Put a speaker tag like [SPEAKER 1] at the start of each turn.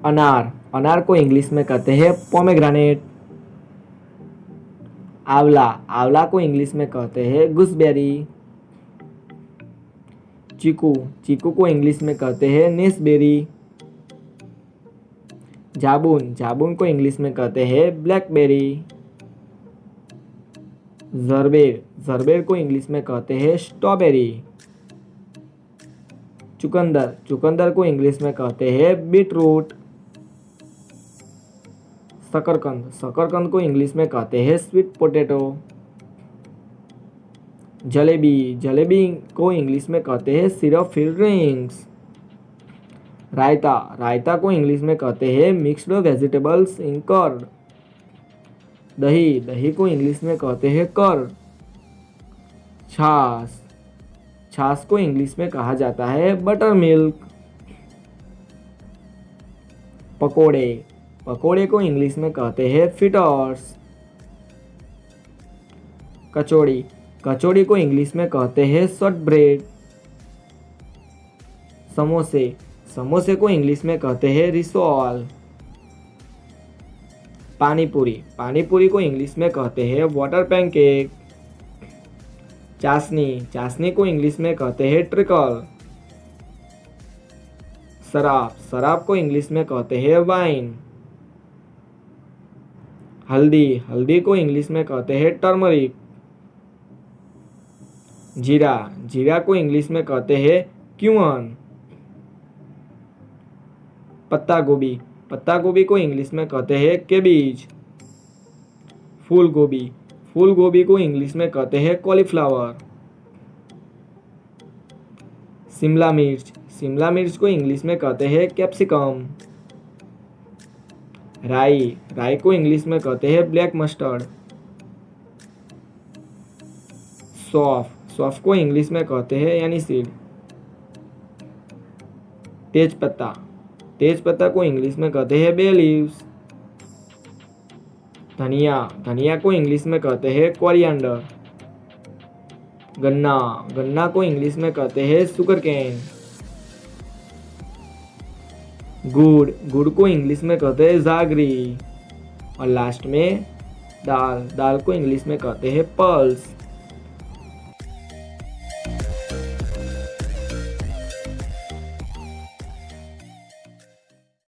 [SPEAKER 1] अनार, अनार को इंग्लिश में कहते हैं पोमेग्रेनेट। आंवला, आंवला को इंग्लिश में कहते हैं गूसबेरी। चीकू, चीकू को इंग्लिश में कहते हैं नेसबेरी। जामुन, जामुन को इंग्लिश में कहते हैं ब्लैकबेरी। जरबेर, जरबेर को इंग्लिश में कहते हैं स्ट्रॉबेरी। चुकंदर, चुकंदर को इंग्लिश में कहते हैं बीटरूट। शकरकंद, शकरकंद को इंग्लिश में कहते हैं स्वीट पोटैटो। जलेबी, जलेबी को इंग्लिश में कहते हैं सिरप फिल्ड ड्रिंक्स। रायता, रायता को इंग्लिश में कहते हैं मिक्स्ड वेजिटेबल्स इन कर्ड। दही, दही को इंग्लिश में कहते हैं कर्ड। छाछ, छाछ को इंग्लिश में कहा जाता है बटर मिल्क। पकोड़े, पकोड़े को इंग्लिश में कहते हैं फ्रिटर्स। कचौड़ी, कचौड़ी को इंग्लिश में कहते हैं शॉर्ट ब्रेड। समोसे, समोसे को इंग्लिश में कहते हैं रिसोल। पानी पूरी, पानी पूरी को इंग्लिश में कहते हैं वाटर पैनकेक। चाशनी, चाशनी को इंग्लिश में कहते हैं ट्रिकल। शराब, शराब को इंग्लिश में कहते हैं वाइन। हल्दी, हल्दी को इंग्लिश में कहते हैं टर्मरिक। जीरा, जीरा को इंग्लिश में कहते हैं क्यूअन। पत्ता गोभी, पत्ता गोभी को इंग्लिश में कहते हैं केबीज। फूल गोभी, फूल गोभी को इंग्लिश में कहते हैं कॉलीफ्लावर। शिमला मिर्च, शिमला मिर्च को इंग्लिश में कहते हैं कैप्सिकम। राई, राई को इंग्लिश में कहते हैं ब्लैक मस्टर्ड। सौंफ, सौंफ को इंग्लिश में कहते हैं यानी सीड। तेज पत्ता, तेज पत्ता को इंग्लिश में कहते हैं बे लीव्स। धनिया, धनिया को इंग्लिश में कहते हैं कोरिएंडर। गन्ना, गन्ना को इंग्लिश में कहते हैं शुगर केन। गुड़, गुड़ को इंग्लिश में कहते हैं जागरी। और लास्ट में दाल, दाल को इंग्लिश में कहते हैं पल्स।